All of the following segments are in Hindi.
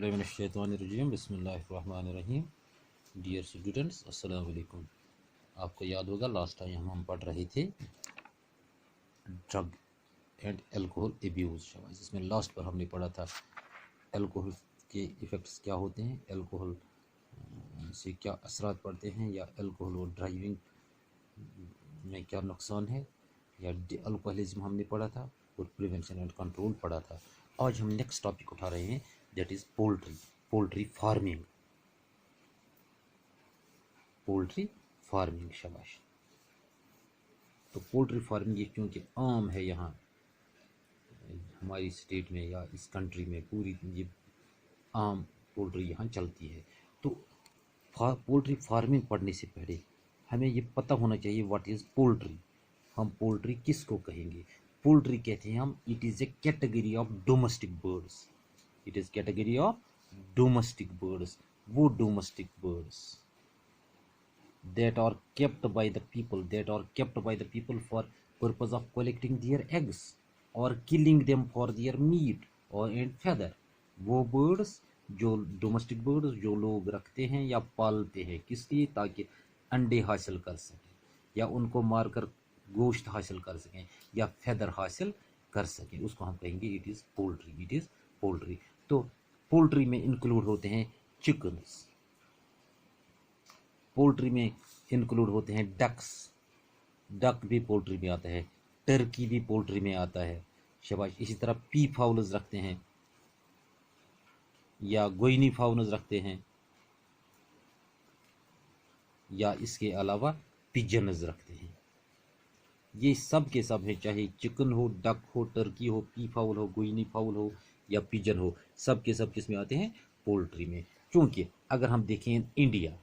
औज़ुबिल्लाहिमिनश्शैतानिर्रजीम बिस्मिल्लाहिर्रहमानिर्रहीम। डियर स्टूडेंट्स, अस्सलाम वालेकुम। आपको याद होगा लास्ट टाइम हम पढ़ रहे थे ड्रग एंड एल्कोहल एब्यूज़। इसमें लास्ट पर हमने पढ़ा था एल्कोहल के इफ़ेक्ट्स क्या होते हैं, एल्कोहल से क्या असरात पड़ते हैं, या एल्कोहल और ड्राइविंग में क्या नुकसान है, या अल्कोहलिज्म हमने पढ़ा था और प्रिवेंशन एंड कंट्रोल पढ़ा था। आज हम नेक्स्ट टॉपिक उठा रहे हैं, that is poultry farming. Poultry farming, शाबाश। तो पोल्ट्री फार्मिंग ये क्योंकि आम है यहाँ हमारी स्टेट में या इस कंट्री में, पूरी ये आम पोल्ट्री यहाँ चलती है। तो पोल्ट्री फार्मिंग पढ़ने से पहले हमें ये पता होना चाहिए व्हाट इज़ पोल्ट्री। हम पोल्ट्री किसको कहेंगे? पोल्ट्री कहते हैं हम, it is a category of domestic birds. It is category of domestic birds. वो domestic birds that are kept by the people for purpose of collecting their eggs or killing them for their meat or and feather। वो birds जो डोमेस्टिक बर्ड्स जो लोग रखते हैं या पालते हैं, किस लिए? ताकि अंडे हासिल कर सकें, या उनको मारकर गोश्त हासिल कर सकें, या फेदर हासिल कर सकें, उसको हम कहेंगे it is poultry. It is poultry. तो पोल्ट्री में इंक्लूड होते हैं चिकन्स, पोल्ट्री में इंक्लूड होते हैं डक्स, डक भी पोल्ट्री में आता है, टर्की भी पोल्ट्री में आता है, शाबाश। इसी तरह पी फाउल्स रखते हैं या गोइनी फाउल्स रखते हैं, या इसके अलावा पिजन्स रखते हैं। ये सब के सब है, चाहे चिकन हो, डक हो, टर्की हो, पी फाउल हो, गोइनी फाउल हो या पिजन हो, सब के सब किस में आते हैं? पोल्ट्री में। क्योंकि अगर हम देखें इंडिया,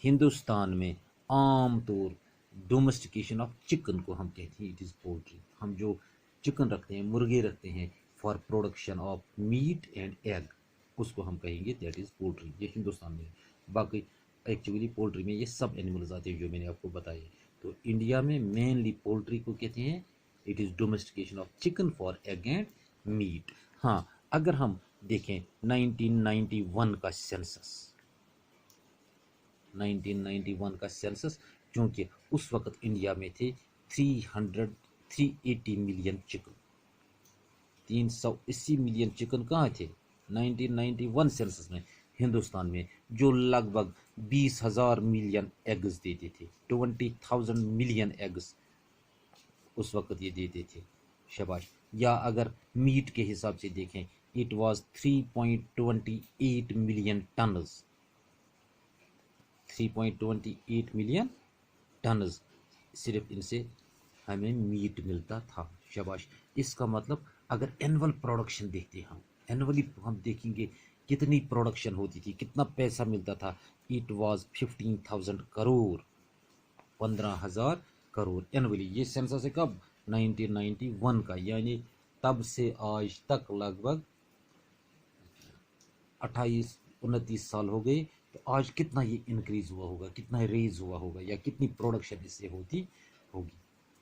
हिंदुस्तान में आम तौर डोमेस्टिकेशन ऑफ चिकन को हम कहते हैं इट इज़ पोल्ट्री। हम जो चिकन रखते हैं, मुर्गे रखते हैं for production of meat and egg, उसको हम कहेंगे दैट इज़ पोल्ट्री। ये हिंदुस्तान में। बाकी एक्चुअली पोल्ट्री में ये सब एनिमल्स आते हैं जो मैंने आपको बताए। तो इंडिया में मेनली पोल्ट्री को कहते हैं it is domestication of chicken for egg and meat. हाँ, अगर हम देखें 1991 का सेंसस, 1991 का सेंसस, क्योंकि उस वक्त इंडिया में थे 380 मिलियन चिकन। 380 मिलियन चिकन कहाँ थे 1991 सेंसस में? हिंदुस्तान में, जो लगभग 20,000 मिलियन एग्स देते थे। 20,000 मिलियन एग्स उस वक्त ये देते थे, शाबाश। या अगर मीट के हिसाब से देखें, it was 3.28 million turns, 3.28 million turns सिर्फ इनसे हमें मीट मिलता था, शाबाश। इसका मतलब अगर एनुअल प्रोडक्शन देखते हैं हम, एनुअली हम देखेंगे कितनी प्रोडक्शन होती थी, कितना पैसा मिलता था। It was 15,000 crore, 15,000 crore annually. ये सेंसस है कब? 1991 का, यानी तब से आज तक लगभग 28-29 साल हो गए। तो आज कितना ये इंक्रीज हुआ होगा, कितना रेज हुआ होगा, या कितनी प्रोडक्शन इससे होती होगी,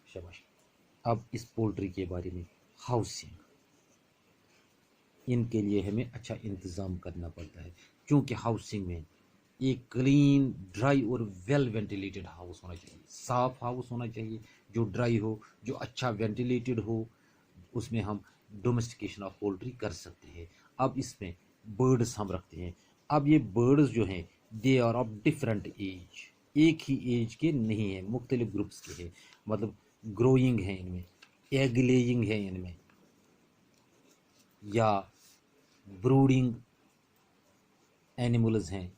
शाबाश। अब इस पोल्ट्री के बारे में, हाउसिंग, इनके लिए हमें अच्छा इंतज़ाम करना पड़ता है, क्योंकि हाउसिंग में एक क्लीन, ड्राई और वेल वेंटिलेटेड हाउस होना चाहिए। साफ हाउस होना चाहिए जो ड्राई हो, जो अच्छा वेंटिलेटेड हो, उसमें हम डोमेस्टिकेशन ऑफ पोल्ट्री कर सकते हैं। अब इसमें बर्ड्स हम रखते हैं। अब ये बर्ड्स जो हैं they are of different age, एक ही एज के नहीं हैं, मुख्तलिफ ग्रुप्स के हैं। मतलब ग्रोइंग है इनमें, एग लेइंग है इनमें, या ब्रूडिंग एनिमल्स हैं,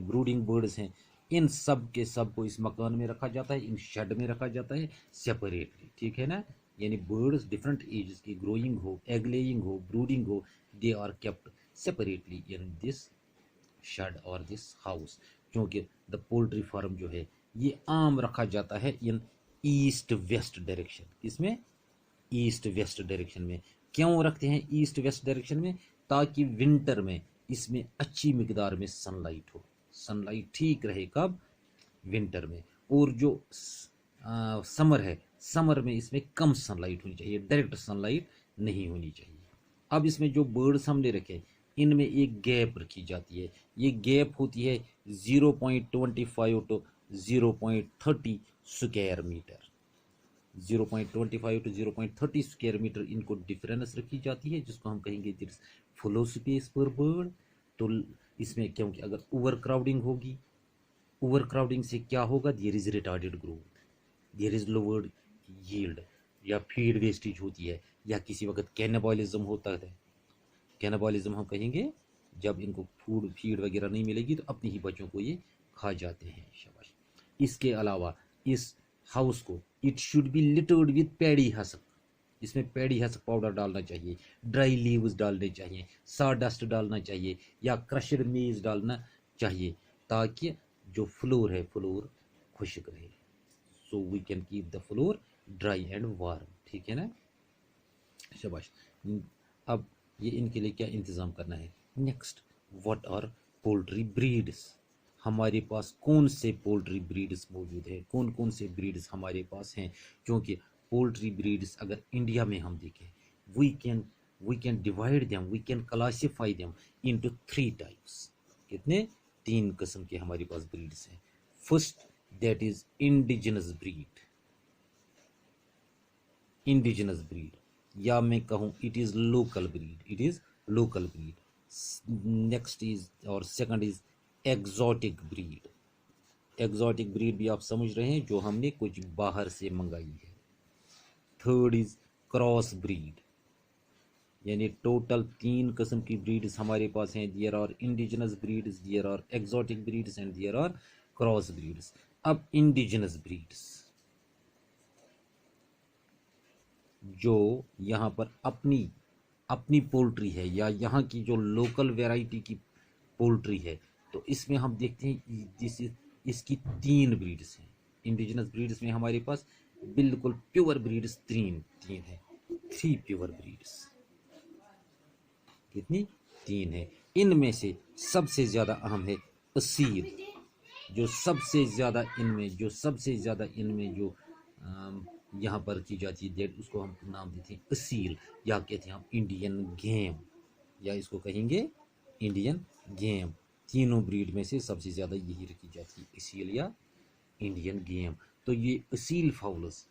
ब्रूडिंग बर्ड्स हैं। इन सब के सब को इस मकान में रखा जाता है, इन शेड में रखा जाता है सेपरेटली, ठीक है ना। यानी बर्ड्स डिफरेंट एजेस की, ग्रोइंग हो, एग लेइंग हो, ब्रूडिंग हो, they are kept separately in this shed और दिस हाउस। क्योंकि द पोल्ट्री फार्म जो है ये आम रखा जाता है इन ईस्ट वेस्ट डायरेक्शन। इसमें ईस्ट वेस्ट डायरेक्शन में क्यों रखते हैं? ईस्ट वेस्ट डायरेक्शन में ताकि विंटर में इसमें अच्छी मिकदार में सनलाइट हो, सनलाइट ठीक रहे। कब? विंटर में। और जो समर है, समर में इसमें कम सनलाइट होनी चाहिए, डायरेक्ट सनलाइट नहीं होनी चाहिए। अब इसमें जो बर्ड्स हमने रखे, इनमें एक गैप रखी जाती है। ये गैप होती है 0.25 to 0.30 square metre. 0.25 to 0.30 square metre इनको डिफरेंस रखी जाती है, जिसको हम कहेंगे this floor space per bird. तो इसमें क्योंकि अगर ओवर क्राउडिंग होगी, ओवर क्राउडिंग से क्या होगा, there is retarded growth, there is lowered yield, या फीड वेस्टेज होती है, या किसी वक्त कैनिबलिज्म होता है। कैनिबलिज्म हम कहेंगे जब इनको फूड फीड वगैरह नहीं मिलेगी तो अपने ही बच्चों को ये खा जाते हैं। शाबाश। इसके अलावा इस हाउस को it should be littered with paddy husk, इसमें पैडी हस्क पाउडर डालना चाहिए, ड्राई लीव्स डालने चाहिए, साडस्ट डालना चाहिए, या क्रशर मेज डालना चाहिए, ताकि जो फ्लोर है फ्लोर खुश्क रहे। So we can keep the floor dry and warm. ठीक है ना, शाबाश। अब ये इनके लिए क्या इंतज़ाम करना है। Next, what are poultry breeds, हमारे पास कौन से पोल्ट्री ब्रीड्स मौजूद है, कौन कौन से ब्रीड्स हमारे पास हैं। क्योंकि पोल्ट्री ब्रीड्स अगर इंडिया में हम देखें, we can divide them, we can classify them into 3 types. कितने, 3 किस्म के हमारे पास ब्रीड्स हैं। First, that is indigenous breed, indigenous breed, या मैं कहूँ it is local breed, it is local breed. Next is और second is exotic breed, exotic breed भी आप समझ रहे हैं जो हमने कुछ बाहर से मंगाई है। थर्ड इज क्रॉस ब्रीड, यानी टोटल 3 किस्म की ब्रीड्स हमारे पास हैं। There are indigenous breeds, there are exotic breeds and there are cross breeds. अब इंडिजिनस ब्रीड्स जो यहाँ पर अपनी अपनी पोल्ट्री है, या यहाँ की जो लोकल वैरायटी की पोल्ट्री है, तो इसमें हम देखते हैं इसकी 3 ब्रीड्स हैं। इंडिजिनस ब्रीड्स में हमारे पास बिल्कुल प्योर ब्रीड्स 3 है, 3 प्योर ब्रीड्स। कितनी, 3 है। इनमें से सबसे ज्यादा अहम है असील, जो सबसे ज्यादा इनमें जो यहाँ पर की जाती है डेट, उसको हम नाम देते हैं असील, या कहते हैं हम इंडियन गेम, या इसको कहेंगे इंडियन गेम। तीनों ब्रीड में से सबसे ज़्यादा यही रखी जाती है, असील या इंडियन गेम। तो ये असील फाउल्स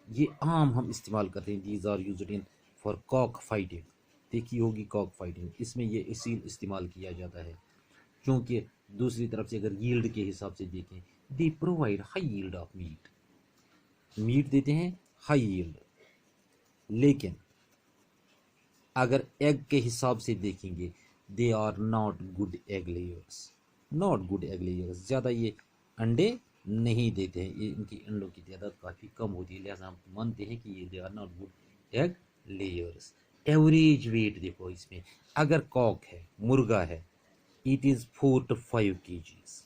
ये आम हम इस्तेमाल करते हैं। These are used in for cock fighting, देखी होगी कॉक फाइटिंग, इसमें ये असील इस्तेमाल किया जाता है। क्योंकि दूसरी तरफ से अगर यील्ड के हिसाब से देखें, they provide high yield of meat, meat देते हैं हाई यील्ड। लेकिन अगर एग के हिसाब से देखेंगे, they are not good egg layers, not good egg layers, ज़्यादा ये अंडे नहीं देते हैं, ये इनकी अंडों की तादाद काफ़ी कम होती है, लिहाजा हम मानते हैं कि ये they are not good egg layers. Average weight देखो इसमें, अगर कॉक है, मुर्गा है, इट इज़ 4 to 5 kgs।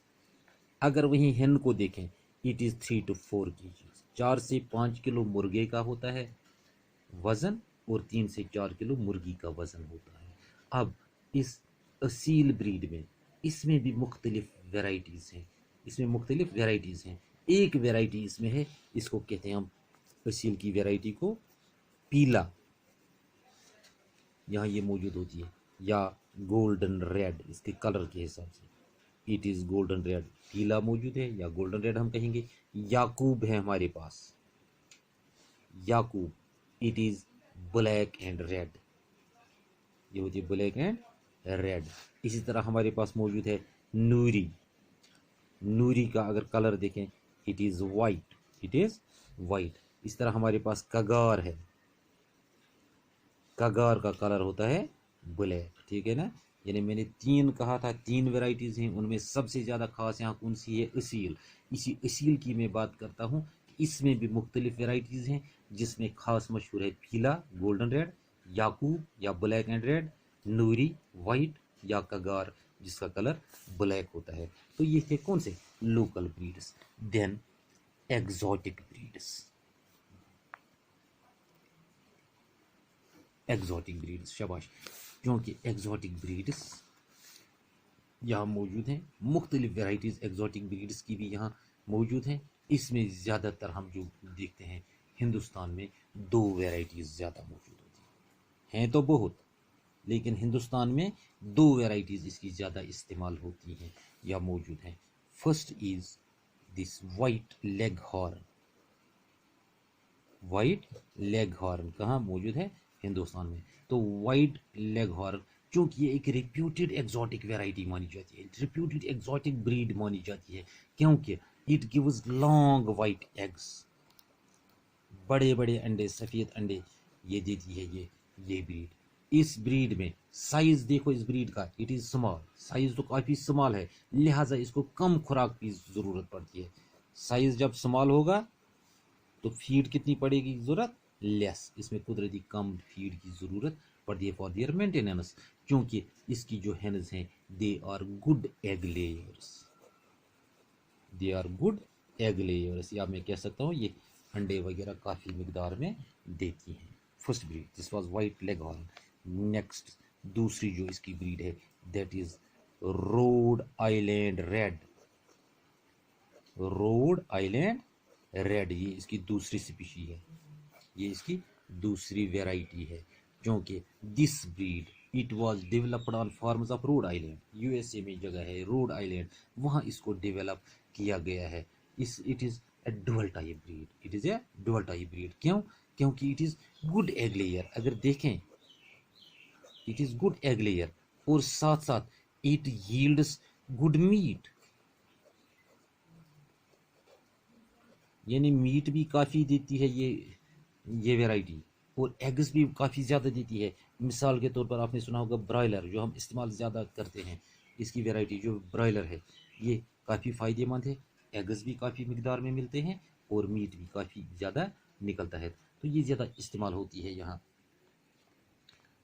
अगर वहीं hen को देखें, इट इज़ 3 to 4 kgs। 4 से 5 किलो मुर्गे का होता है वज़न, और 3 से 4 किलो मुर्गी का वज़न होता है। अब इस असील ब्रीड में इसमें भी मुख्तलिफ वेराइटीज़ हैं, इसमें मुख्तलिफ वेराइटीज़ हैं। एक वेराइटी इसमें है, इसको कहते हैं हम असील की वेराइटी को पीला, यहाँ ये मौजूद होती है, या गोल्डन रेड, इसके कलर के हिसाब से इट इज़ गोल्डन रेड, पीला मौजूद है या गोल्डन रेड हम कहेंगे। याकूब है हमारे पास, Yakub, it is black and red, ये होती है ब्लैक एंड रेड। इसी तरह हमारे पास मौजूद है नूरी, नूरी का अगर कलर देखें, it is white, it is white. इस तरह हमारे पास कगार है, कगार का कलर होता है ब्लैक। ठीक है ना, यानी मैंने 3 कहा था, 3 वेराइटीज़ हैं, उनमें सबसे ज़्यादा खास यहाँ कौन सी है, असील। इसी असील की मैं बात करता हूँ, इसमें भी मुख्तलिफ वेराइटीज़ हैं, जिसमें खास मशहूर है पीला गोल्डन रेड, याकूब या black and red, Noori white, या कगार जिसका कलर ब्लैक होता है। तो ये थे कौन से, local breeds. Then exotic breeds, exotic breeds, शाबाश। क्योंकि एग्जॉटिक ब्रीड्स यहाँ मौजूद हैं, मुख्तलिफ वेराइटीज़ एग्जॉटिक ब्रीड्स की भी यहाँ मौजूद हैं। इसमें ज़्यादातर हम जो देखते हैं हिंदुस्तान में 2 वेराइटीज़ ज़्यादा मौजूद होती हैं तो बहुत, लेकिन हिंदुस्तान में दो वेराइटीज़ इसकी ज़्यादा इस्तेमाल होती हैं या मौजूद हैं। First is this white leg horn. White leg horn कहाँ मौजूद है? हिंदुस्तान में। तो वाइट लेग हॉर्न क्योंकि ये एक रिप्यूटेड एग्जॉटिक वैरायटी मानी जाती है, रिप्यूटेड एग्जॉटिक ब्रीड मानी जाती है, क्योंकि it gives long white eggs, बड़े बड़े अंडे, सफ़ेद अंडे ये देती है ये ब्रीड। इस ब्रीड में साइज देखो इस ब्रीड का, इट इज़ स्मॉल, साइज तो काफ़ी स्मॉल है, लिहाजा इसको कम खुराक की ज़रूरत पड़ती है। साइज जब स्मॉल होगा तो फीड कितनी पड़ेगी ज़रूरत? लेस। इसमें कुदरती कम फीड की ज़रूरत पड़ती है फॉर दियर मेंटेनेंस, क्योंकि इसकी जो हेन्स हैं they are good egg layers, they are good egg layers, या मैं कह सकता हूँ ये अंडे वगैरह काफ़ी मिकदार में देती हैं। First breed this was white leg horn. Next दूसरी जो इसकी ब्रीड है that is Rhode Island red. Rhode Island red ये इसकी दूसरी स्पीशी है, ये इसकी दूसरी वेराइटी है, क्योंकि this breed it was developed on farms of Rhode Island. USA में जगह है रोड आइलैंड, वहाँ इसको डेवलप किया गया है। It is A dual type breed, it is A dual type breed. क्यों? क्योंकि it is good egg layer. अगर देखें it is good egg layer और साथ साथ इट यील्ड्स गुड मीट, यानी मीट भी काफ़ी देती है ये वैरायटी, और एग्स भी काफ़ी ज़्यादा देती है। मिसाल के तौर पर आपने सुना होगा ब्रॉयलर, जो हम इस्तेमाल ज़्यादा करते हैं, इसकी वैरायटी जो ब्रॉयलर है ये काफ़ी फ़ायदेमंद है, एग्स भी काफ़ी मिकदार में मिलते हैं और मीट भी काफ़ी ज़्यादा निकलता है, तो ये ज़्यादा इस्तेमाल होती है यहाँ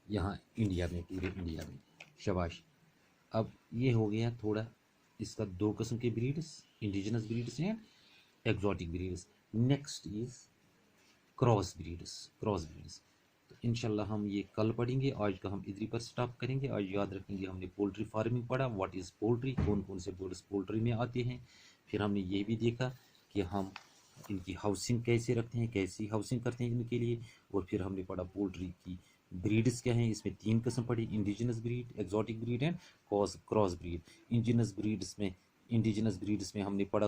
यहाँ इंडिया में, पूरे इंडिया में। शाबाश। अब ये हो गया थोड़ा इसका दो किस्म के breeds, indigenous breeds and exotic breeds. Next is cross breeds. Cross breeds तो इंशाल्लाह हम ये कल पढ़ेंगे, आज का हम इधर पर स्टॉप करेंगे। आज याद रखेंगे हमने पोल्ट्री फार्मिंग पढ़ा, व्हाट इज़ पोल्ट्री, कौन कौन से बर्ड्स पोल्ट्री में आते हैं। फिर हमने ये भी देखा कि हम इनकी हाउसिंग कैसे रखते हैं, कैसी हाउसिंग करते हैं इनके लिए। और फिर हमने पढ़ा पोल्ट्री की ब्रीड्स क्या हैं, इसमें तीन किस्म पढ़ी, indigenous breed, exotic breed and cross breed. Indigenous breeds में हमने पढ़ा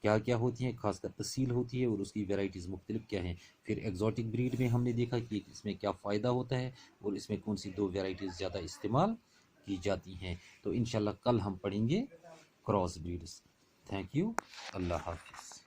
क्या क्या होती हैं, खासकर असील होती है और उसकी वेराइटीज़ मुख्तलिफ क्या हैं। फिर एक्जॉटिक ब्रीड में हमने देखा कि इसमें क्या फ़ायदा होता है और इसमें कौन सी दो वेराइटीज़ ज़्यादा इस्तेमाल की जाती हैं। तो इंशाल्लाह कल हम पढ़ेंगे क्रॉस ब्रीड्स। थैंक यू, अल्लाह हाफिज़।